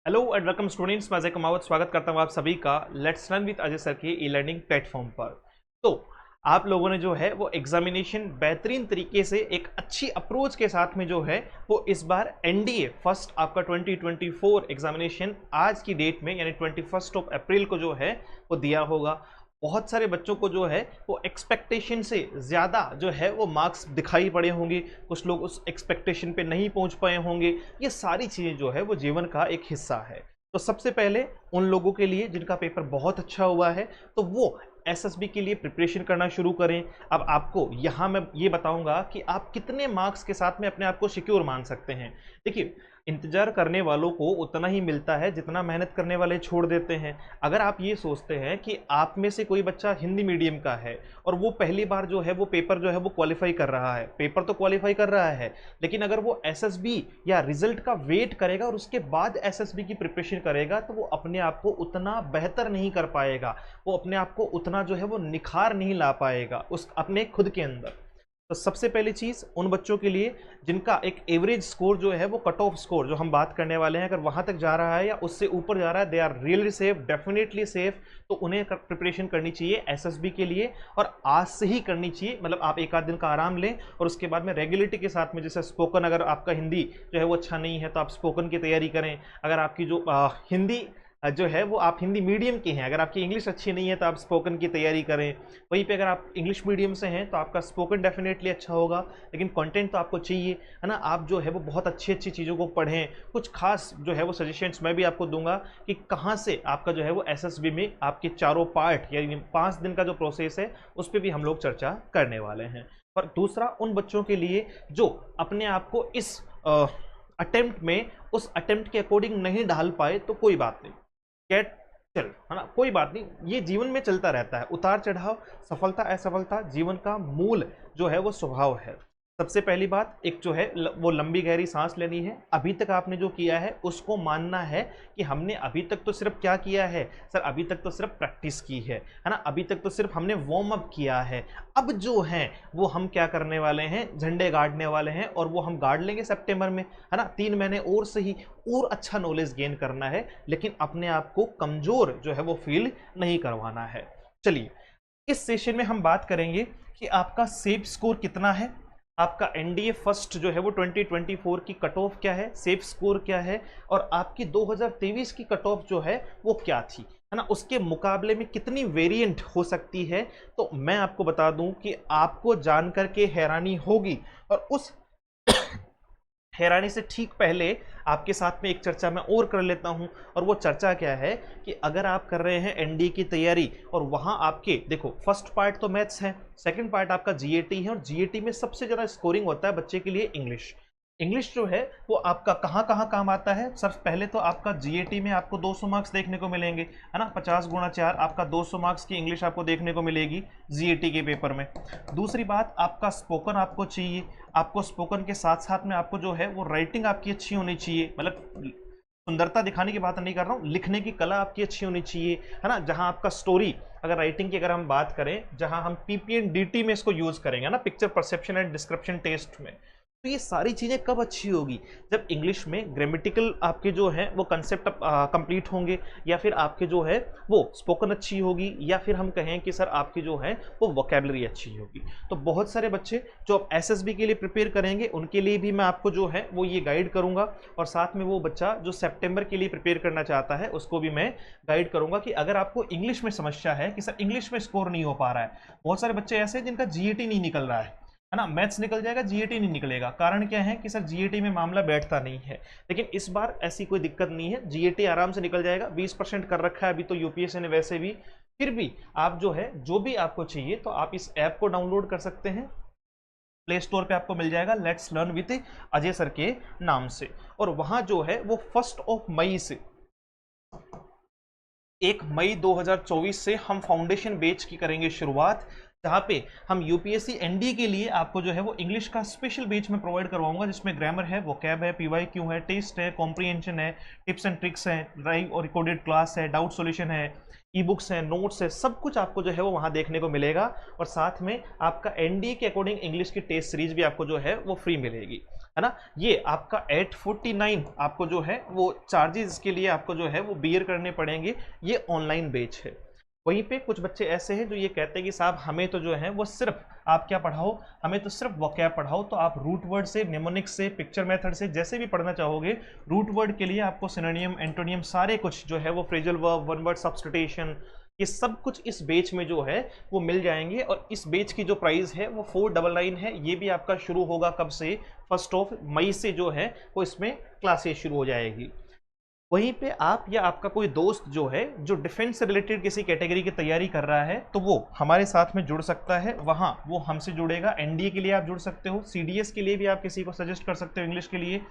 Hello and welcome students, मैं अजय कुमावत स्वागत करता हूं आप सभी का let's learn with Ajay sir के ई लर्निंग प्लेटफॉर्म पर। तो आप लोगों ने जो है वो एग्जामिनेशन बेहतरीन तरीके से एक अच्छी अप्रोच के साथ में जो है वो इस बार एनडीए फर्स्ट आपका 2024 एग्जामिनेशन आज की डेट में यानी 21 अप्रैल को जो है वो दिया होगा। बहुत सारे बच्चों को जो है वो एक्सपेक्टेशन से ज़्यादा जो है वो मार्क्स दिखाई पड़े होंगे, कुछ लोग उस एक्सपेक्टेशन पे नहीं पहुंच पाए होंगे। ये सारी चीज़ें जो है वो जीवन का एक हिस्सा है। तो सबसे पहले उन लोगों के लिए जिनका पेपर बहुत अच्छा हुआ है तो वो एसएसबी के लिए प्रिपरेशन करना शुरू करें। अब आपको यहाँ मैं ये बताऊंगा कि आप कितने मार्क्स के साथ में अपने आप को सिक्योर मान सकते हैं। देखिए, इंतजार करने वालों को उतना ही मिलता है जितना मेहनत करने वाले छोड़ देते हैं। अगर आप ये सोचते हैं कि आप में से कोई बच्चा हिंदी मीडियम का है और वो पहली बार जो है वो पेपर जो है वो क्वालिफाई कर रहा है, पेपर तो क्वालिफाई कर रहा है, लेकिन अगर वो एसएसबी या रिजल्ट का वेट करेगा और उसके बाद एसएसबी की प्रिपरेशन करेगा तो वो अपने आप को उतना बेहतर नहीं कर पाएगा, वो अपने आप को उतना जो है वो निखार नहीं ला पाएगा उस अपने खुद के अंदर। तो सबसे पहली चीज़ उन बच्चों के लिए जिनका एक एवरेज स्कोर जो है वो कट ऑफ स्कोर जो हम बात करने वाले हैं, अगर वहाँ तक जा रहा है या उससे ऊपर जा रहा है, they are really safe, definitely safe. तो उन्हें प्रिपरेशन करनी चाहिए एसएसबी के लिए और आज से ही करनी चाहिए। मतलब आप एक आध दिन का आराम लें और उसके बाद में रेगुलरिटी के साथ में, जैसे स्पोकन, अगर आपका हिंदी जो है वो अच्छा नहीं है तो आप स्पोकन की तैयारी करें। अगर आपकी जो हिंदी जो है वो आप हिंदी मीडियम की हैं, अगर आपकी इंग्लिश अच्छी नहीं है तो आप स्पोकन की तैयारी करें। वहीं पे अगर आप इंग्लिश मीडियम से हैं तो आपका स्पोकन डेफिनेटली अच्छा होगा, लेकिन कंटेंट तो आपको चाहिए, है ना। आप जो है वो बहुत अच्छी अच्छी चीज़ों को पढ़ें। कुछ खास जो है वो सजेशंस मैं भी आपको दूंगा कि कहाँ से आपका जो है वो एसएसबी में आपके चारों पार्ट यानी 5 दिन का जो प्रोसेस है उस पर भी हम लोग चर्चा करने वाले हैं। और दूसरा, उन बच्चों के लिए जो अपने आप को इस अटेम्प्ट में उस अटेम्प्ट के अकॉर्डिंग नहीं ढाल पाए तो कोई बात नहीं, गेट चल, है ना, कोई बात नहीं। ये जीवन में चलता रहता है, उतार चढ़ाव, सफलता असफलता, जीवन का मूल जो है वो स्वभाव है। सबसे पहली बात एक जो है वो लंबी गहरी सांस लेनी है। अभी तक आपने जो किया है उसको मानना है कि हमने अभी तक तो सिर्फ क्या किया है सर, अभी तक तो सिर्फ प्रैक्टिस की है ना, अभी तक तो सिर्फ हमने वार्म अप किया है। अब जो है वो हम क्या करने वाले हैं, झंडे गाड़ने वाले हैं और वो हम गाड़ लेंगे सितंबर में, है ना। 3 महीने और से ही और अच्छा नॉलेज गेन करना है, लेकिन अपने आप को कमजोर जो है वो फील नहीं करवाना है। चलिए, इस सेशन में हम बात करेंगे कि आपका सेफ स्कोर कितना है, आपका एनडीए फर्स्ट जो है वो 2024 की कट ऑफ क्या है, सेफ स्कोर क्या है, और आपकी 2023 की कट ऑफ जो है वो क्या थी, है ना, उसके मुकाबले में कितनी वेरिएंट हो सकती है। तो मैं आपको बता दूं कि आपको जानकर के हैरानी होगी, और उस हैरानी से ठीक पहले आपके साथ में एक चर्चा मैं और कर लेता हूं। और वो चर्चा क्या है कि अगर आप कर रहे हैं एनडीए की तैयारी और वहां आपके देखो फर्स्ट पार्ट तो मैथ्स है, सेकंड पार्ट आपका जीएटी है, और जीएटी में सबसे ज्यादा स्कोरिंग होता है बच्चे के लिए इंग्लिश। इंग्लिश जो है वो आपका कहाँ कहाँ काम आता है सर, पहले तो आपका जीएटी में आपको 200 मार्क्स देखने को मिलेंगे, है ना, 50 गुणा 4 आपका 200 मार्क्स की इंग्लिश आपको देखने को मिलेगी जीएटी के पेपर में। दूसरी बात, आपका स्पोकन आपको चाहिए, आपको स्पोकन के साथ साथ में आपको जो है वो राइटिंग आपकी अच्छी होनी चाहिए, मतलब सुंदरता दिखाने की बात नहीं कर रहा हूँ, लिखने की कला आपकी अच्छी होनी चाहिए, है ना। जहां आपका स्टोरी, अगर राइटिंग की अगर हम बात करें, जहां हम पीपीएनडीटी में इसको यूज करेंगे ना, picture perception and description test में, तो ये सारी चीजें कब अच्छी होगी, जब इंग्लिश में ग्रामेटिकल आपके जो है वो कंसेप्ट कंप्लीट होंगे, या फिर आपके जो है वो स्पोकन अच्छी होगी, या फिर हम कहें कि सर आपकी जो है वो वोकेबलरी अच्छी होगी। तो बहुत सारे बच्चे जो अब एसएसबी के लिए प्रिपेयर करेंगे उनके लिए भी मैं आपको जो है वो ये गाइड करूंगा, और साथ में वो बच्चा जो सितंबर के लिए प्रिपेयर करना चाहता है उसको भी मैं गाइड करूंगा कि अगर आपको इंग्लिश में समस्या है कि सर इंग्लिश में स्कोर नहीं हो पा रहा है, बहुत सारे बच्चे ऐसे हैं जिनका जीएटी नहीं निकल रहा है ना, मैथ्स निकल जाएगा जीएटी नहीं निकलेगा। कारण क्या है कि सर जीएटी में मामला बैठता नहीं है, लेकिन इस बार ऐसी कोई दिक्कत नहीं है, जीएटी आराम से निकल जाएगा। 20% कर रखा है अभी तो यूपीएससी ने वैसे भी, फिर भी आप जो है जो भी आपको चाहिए तो आप इस ऐप को डाउनलोड कर सकते हैं, प्ले स्टोर पे आपको मिल जाएगा, let's learn with Ajay sir के नाम से। और वहां जो है वो 1 मई से 1 मई 2024 से हम फाउंडेशन बैच की करेंगे शुरुआत, जहाँ पे हम यूपीएससी एनडी के लिए आपको जो है वो इंग्लिश का स्पेशल बैच में प्रोवाइड करवाऊंगा, जिसमें ग्रामर है, वोकैब है, पीवाईक्यू है, टेस्ट है, कॉम्प्रीहेंशन है, टिप्स एंड ट्रिक्स है, लाइव और रिकॉर्डेड क्लास है, डाउट सॉल्यूशन है, ई बुक्स है, नोट्स है, सब कुछ आपको जो है वो वहाँ देखने को मिलेगा। और साथ में आपका एनडी के अकॉर्डिंग इंग्लिश की टेस्ट सीरीज भी आपको जो है वो फ्री मिलेगी, है ना। ये आपका 849 आपको जो है वो चार्जेस के लिए आपको जो है वो बियर करने पड़ेंगे। ये ऑनलाइन बैच है। वहीं पे कुछ बच्चे ऐसे हैं जो ये कहते हैं कि साहब हमें तो जो है वो सिर्फ आप क्या पढ़ाओ, हमें तो सिर्फ वोकैब पढ़ाओ। तो आप रूट वर्ड से, निमोनिक्स से, पिक्चर मेथड से जैसे भी पढ़ना चाहोगे, रूट वर्ड के लिए आपको सिनोनियम, एंटोनियम सारे कुछ जो है वो phrasal verb, one word substitution, ये सब कुछ इस बेच में जो है वो मिल जाएंगे। और इस बेच की जो प्राइस है वो 499 है। ये भी आपका शुरू होगा कब से, 1 मई से जो है वो इसमें क्लासेस शुरू हो जाएगी। वहीं पे आप या आपका कोई दोस्त जो है जो डिफेंस से रिलेटेड किसी कैटेगरी की तैयारी कर रहा है तो वो हमारे साथ में जुड़ सकता है। वहाँ वो हमसे जुड़ेगा। एनडीए के लिए आप जुड़ सकते हो, सीडीएस के लिए भी आप किसी को सजेस्ट कर सकते हो, इंग्लिश के लिए।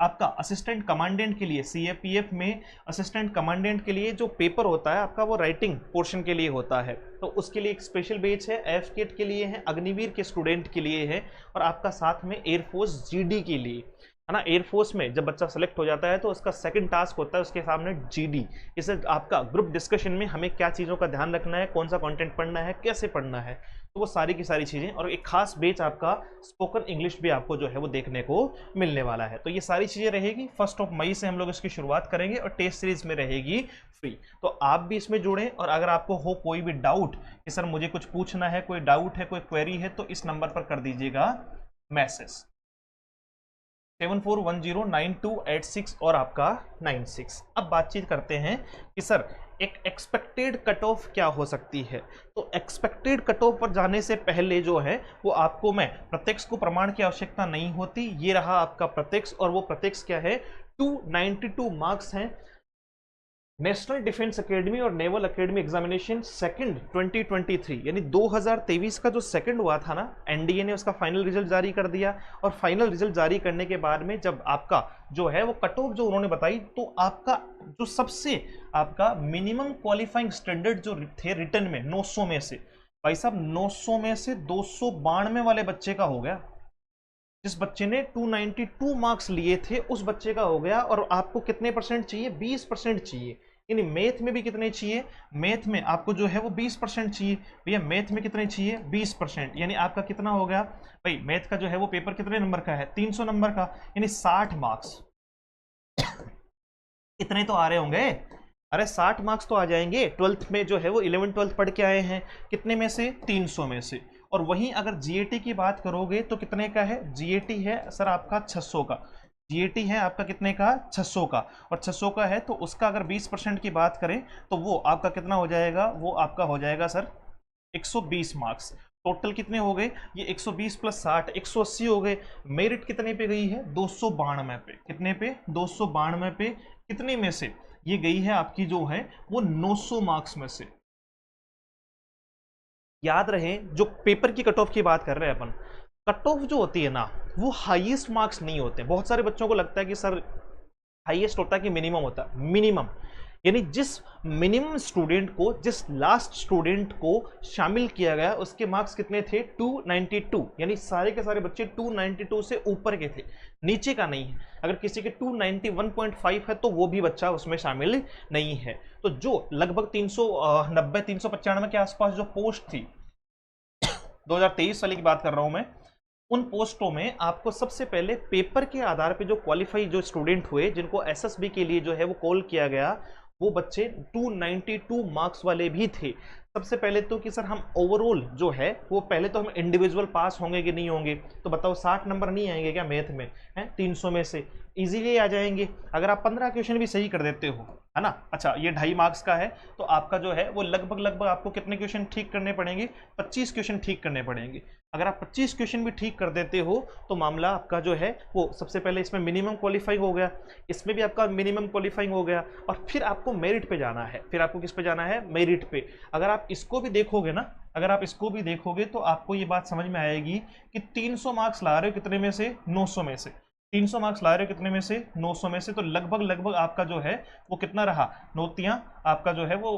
आपका असिस्टेंट कमांडेंट के लिए, सीएपीएफ में असिस्टेंट कमांडेंट के लिए जो पेपर होता है आपका वो राइटिंग पोर्शन के लिए होता है, तो उसके लिए एक स्पेशल बैच है। एफकेट के लिए है, अग्निवीर के स्टूडेंट के लिए है, और आपका साथ में एयरफोर्स जीडी के लिए, है ना। एयरफोर्स में जब बच्चा सेलेक्ट हो जाता है तो उसका सेकंड टास्क होता है उसके सामने जीडी। इसे आपका ग्रुप डिस्कशन में हमें क्या चीज़ों का ध्यान रखना है, कौन सा कंटेंट पढ़ना है, कैसे पढ़ना है, तो वो सारी की सारी चीज़ें। और एक खास बैच आपका स्पोकन इंग्लिश भी आपको जो है वो देखने को मिलने वाला है। तो ये सारी चीज़ें रहेगी। 1 मई से हम लोग इसकी शुरुआत करेंगे और टेस्ट सीरीज में रहेगी फ्री। तो आप भी इसमें जुड़ें। और अगर आपको हो कोई भी डाउट कि सर मुझे कुछ पूछना है, कोई डाउट है, कोई क्वेरी है, तो इस नंबर पर कर दीजिएगा मैसेज 74109286 और आपका 96। अब बातचीत करते हैं कि सर एक एक्सपेक्टेड कट ऑफ क्या हो सकती है। तो एक्सपेक्टेड कट ऑफ पर जाने से पहले जो है वो आपको मैं प्रत्यक्ष को प्रमाण की आवश्यकता नहीं होती। ये रहा आपका प्रत्यक्ष, और वो प्रत्यक्ष क्या है, 292 मार्क्स हैं। नेशनल डिफेंस एकेडमी और नेवल एकेडमी एग्जामिनेशन सेकंड 2023 यानी 2023 का जो सेकंड हुआ था ना, एनडीए ने उसका फाइनल रिजल्ट जारी कर दिया। और फाइनल रिजल्ट जारी करने के बाद में जब आपका जो है वो कट ऑफ जो उन्होंने बताई, तो आपका जो सबसे आपका मिनिमम क्वालिफाइंग स्टैंडर्ड जो थे रिटर्न में 900 में से, भाई साहब 900 में से 292 वाले बच्चे का हो गया। जिस बच्चे ने 292 मार्क्स लिए थे उस बच्चे का हो गया। और आपको कितने परसेंट चाहिए, 20% चाहिए। यानी मैथ में भी कितने चाहिए, मैथ में आपको जो है वो 20% चाहिए। भैया मैथ में कितने चाहिए, 20%। यानी आपका कितना हो गया भाई, मैथ का जो है वो पेपर कितने नंबर का है, 300 नंबर का, यानी 60 मार्क्स। इतने तो आ रहे होंगे, अरे 60 मार्क्स तो आ जाएंगे। 12th में जो है वो 11th 12th पढ़ के आए हैं, कितने में से, 300 में से। और वहीं अगर जीएटी की बात करोगे तो कितने का है, जीएटी है सर आपका 600 का। जीएटी है आपका कितने का, 600 का। और 600 का है तो उसका अगर 20% की बात करें तो वो आपका कितना हो जाएगा, वो आपका हो जाएगा सर 120 मार्क्स। टोटल कितने हो गए, ये 120 प्लस 60 180 हो गए। मेरिट कितने पे गई है, 292 पे। कितने पे, 292 पे। कितने में से ये गई है आपकी जो है वो 900 मार्क्स में से। याद रहे जो पेपर की कट ऑफ की बात कर रहे हैं अपन, कट ऑफ जो होती है ना वो हाईएस्ट मार्क्स नहीं होते। बहुत सारे बच्चों को लगता है कि सर हाईएस्ट होता है कि मिनिमम होता है। मिनिमम यानी जिस मिनिमम स्टूडेंट को, जिस लास्ट स्टूडेंट को शामिल किया गया उसके मार्क्स कितने थे, 292। यानी सारे के सारे बच्चे 292 से ऊपर के थे, नीचे का नहीं है। अगर किसी के 291.5 है तो वो भी बच्चा उसमें शामिल नहीं है। तो जो लगभग 390 395 के आसपास जो पोस्ट थी 2023 वाली की बात कर रहा हूं मैं, उन पोस्टों में आपको सबसे पहले पेपर के आधार पे जो क्वालिफाई जो स्टूडेंट हुए, जिनको एसएसबी के लिए जो है वो कॉल किया गया, वो बच्चे 292 मार्क्स वाले भी थे। सबसे पहले तो कि सर हम ओवरऑल जो है वो पहले तो हम इंडिविजुअल पास होंगे कि नहीं होंगे, तो बताओ 60 नंबर नहीं आएंगे क्या मैथ में, हैं 300 में से इजीली आ जाएंगे अगर आप 15 क्वेश्चन भी सही कर देते हो, है ना। अच्छा ये 2.5 मार्क्स का है तो आपका जो है वो लगभग आपको कितने क्वेश्चन ठीक करने पड़ेंगे, 25 क्वेश्चन ठीक करने पड़ेंगे। अगर आप 25 क्वेश्चन भी ठीक कर देते हो तो मामला आपका जो है वो सबसे पहले इसमें मिनिमम क्वालिफाइंग हो गया, इसमें भी आपका मिनिमम क्वालिफाइंग हो गया। और फिर आपको मेरिट पे जाना है, फिर आपको किस पे जाना है, मेरिट पे। अगर आप इसको भी देखोगे ना, अगर आप इसको भी देखोगे तो आपको ये बात समझ में आएगी कि 300 मार्क्स ला रहे हो कितने में से, 900 में से। 300 मार्क्स ला रहे हो कितने में से, 900 में से। तो लगभग आपका जो है वो कितना रहा, नोतियां आपका जो है वो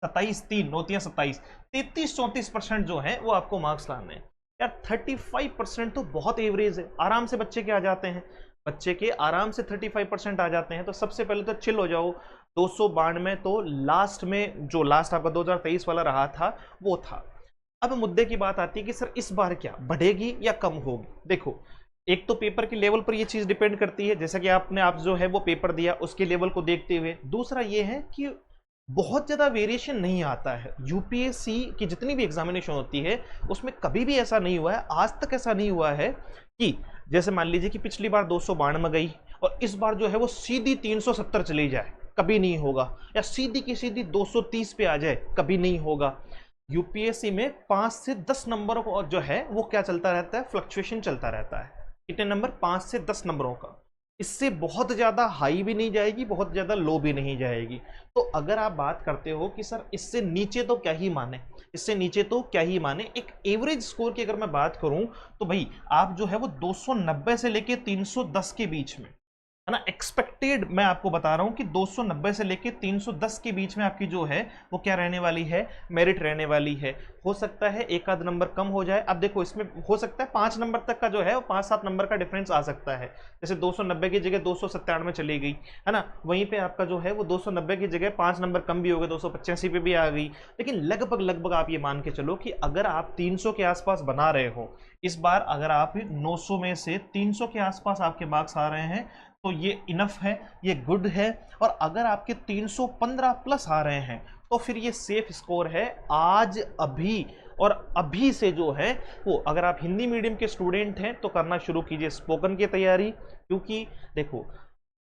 27 3 नोतियां 27 33-34% जो है वो आपको मार्क्स लाने हैं। यार 35% तो बहुत एवरेज है, आराम से बच्चे के आ जाते हैं, बच्चे के आराम से 35% आ जाते हैं। तो सबसे पहले तो चिल हो जाओ। 292 तो लास्ट में, जो लास्ट आपका 2023 वाला रहा था वो था। अब मुद्दे की बात आती है कि सर इस बार क्या बढ़ेगी या कम होगी। देखो एक तो पेपर के लेवल पर ये चीज़ डिपेंड करती है, जैसा कि आपने आप जो है वो पेपर दिया उसके लेवल को देखते हुए। दूसरा ये है कि बहुत ज़्यादा वेरिएशन नहीं आता है। यूपीएससी की जितनी भी एग्जामिनेशन होती है उसमें कभी भी ऐसा नहीं हुआ है, आज तक ऐसा नहीं हुआ है कि जैसे मान लीजिए कि पिछली बार 292 गई और इस बार जो है वो सीधी 370 चली जाए, कभी नहीं होगा। या सीधी की सीधी 230 पे आ जाए, कभी नहीं होगा। यूपीएससी में 5 से 10 नंबरों को जो है वो क्या चलता रहता है, फ्लक्चुएशन चलता रहता है। कितने नंबर, 5 से 10 नंबरों का। इससे बहुत ज़्यादा हाई भी नहीं जाएगी, बहुत ज़्यादा लो भी नहीं जाएगी। तो अगर आप बात करते हो कि सर इससे नीचे तो क्या ही माने, इससे नीचे तो क्या ही माने, एक एवरेज स्कोर की अगर मैं बात करूं तो भाई आप जो है वो 290 से लेके 310 के बीच में, है ना, एक्सपेक्टेड मैं आपको बता रहा हूं कि 290 से लेके 310 के बीच में आपकी जो है वो क्या रहने वाली है, मेरिट रहने वाली है। हो सकता है एक आध नंबर कम हो जाए। अब देखो इसमें हो सकता है 5 नंबर तक का जो है वो 5-7 नंबर का डिफरेंस आ सकता है। जैसे 290 की जगह 297 चली गई, है ना, वहीं पे आपका जो है वो 290 की जगह 5 नंबर कम भी हो गए, 285 पे भी आ गई। लेकिन लगभग लगभग आप ये मान के चलो कि अगर आप 300 के आसपास बना रहे हो, इस बार अगर आप 900 में से 300 के आसपास आपके मार्क्स आ रहे हैं तो ये इनफ है, ये गुड है। और अगर आपके 315 प्लस आ रहे हैं तो फिर ये सेफ स्कोर है आज अभी। और अभी से जो है वो अगर आप हिंदी मीडियम के स्टूडेंट हैं तो करना शुरू कीजिए स्पोकन की तैयारी। क्योंकि देखो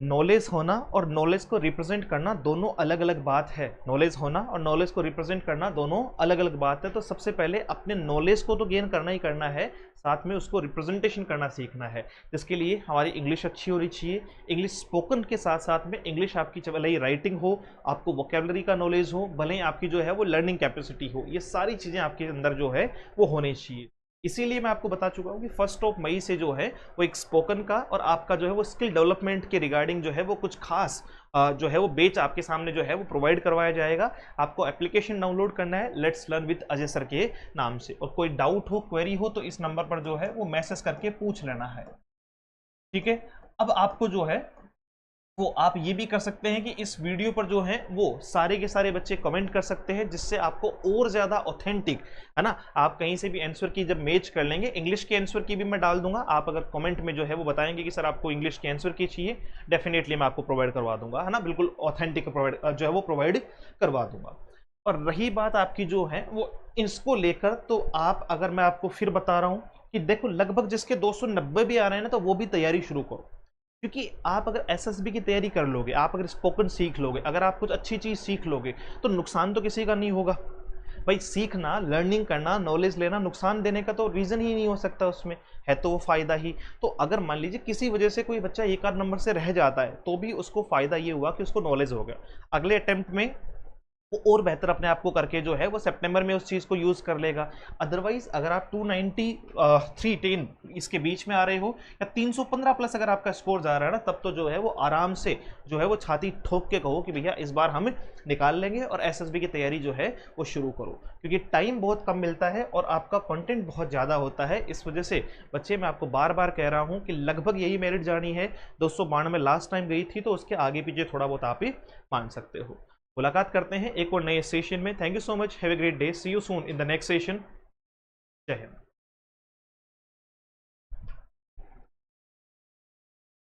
नॉलेज होना और नॉलेज को रिप्रेजेंट करना दोनों अलग अलग बात है। नॉलेज होना और नॉलेज को रिप्रेजेंट करना दोनों अलग अलग बात है। तो सबसे पहले अपने नॉलेज को तो गेन करना ही करना है, साथ में उसको रिप्रेजेंटेशन करना सीखना है, जिसके लिए हमारी इंग्लिश अच्छी होनी चाहिए। इंग्लिश स्पोकन के साथ साथ में इंग्लिश आपकी भले ही राइटिंग हो, आपको वोकेबलरी का नॉलेज हो, भले ही आपकी जो है वो लर्निंग कैपेसिटी हो, ये सारी चीज़ें आपके अंदर जो है वो होनी चाहिए। इसीलिए मैं आपको बता चुका हूँ कि 1 मई से जो है वो एक स्पोकन का और आपका जो है वो स्किल डेवलपमेंट के रिगार्डिंग जो है वो कुछ खास जो है वो बेच आपके सामने जो है वो प्रोवाइड करवाया जाएगा। आपको एप्लीकेशन डाउनलोड करना है let's learn with Ajay sir के नाम से, और कोई डाउट हो, क्वेरी हो तो इस नंबर पर जो है वो मैसेज करके पूछ लेना है, ठीक है। अब आपको जो है वो आप ये भी कर सकते हैं कि इस वीडियो पर जो है वो सारे के सारे बच्चे कमेंट कर सकते हैं, जिससे आपको और ज़्यादा ऑथेंटिक, है ना, आप कहीं से भी आंसर की जब मैच कर लेंगे, इंग्लिश के आंसर की भी मैं डाल दूंगा। आप अगर कमेंट में जो है वो बताएंगे कि सर आपको इंग्लिश के आंसर की चाहिए, डेफिनेटली मैं आपको प्रोवाइड करवा दूंगा, है ना, बिल्कुल ऑथेंटिक प्रोवाइड जो है वो प्रोवाइड करवा दूंगा। और रही बात आपकी जो है वो इसको लेकर, तो आप अगर मैं आपको फिर बता रहा हूँ कि देखो लगभग जिसके 290 भी आ रहे हैं ना तो वो भी तैयारी शुरू करो। क्योंकि आप अगर एसएसबी की तैयारी कर लोगे, आप अगर स्पोकन सीख लोगे, अगर आप कुछ अच्छी चीज़ सीख लोगे तो नुकसान तो किसी का नहीं होगा भाई। सीखना, लर्निंग करना, नॉलेज लेना, नुकसान देने का तो रीज़न ही नहीं हो सकता, उसमें है तो वो फ़ायदा ही। तो अगर मान लीजिए किसी वजह से कोई बच्चा एक आध नंबर से रह जाता है तो भी उसको फ़ायदा ये हुआ कि उसको नॉलेज हो गया, अगले अटेम्प्ट में वो और बेहतर अपने आप को करके जो है वो सितंबर में उस चीज़ को यूज़ कर लेगा। अदरवाइज अगर आप 290 310 इसके बीच में आ रहे हो या 315 प्लस अगर आपका स्कोर जा रहा है ना, तब तो जो है वो आराम से जो है वो छाती ठोक के कहो कि भैया इस बार हम निकाल लेंगे और एसएसबी की तैयारी जो है वो शुरू करो। क्योंकि टाइम बहुत कम मिलता है और आपका कंटेंट बहुत ज़्यादा होता है। इस वजह से बच्चे मैं आपको बार बार कह रहा हूँ कि लगभग यही मेरिट जानी है। 292 में लास्ट टाइम गई थी, तो उसके आगे पीछे थोड़ा बहुत आप ही मान सकते हो। मुलाकात करते हैं एक और नए सेशन में। Thank you so much, have a great day, see you soon in the next session. जय हिंद।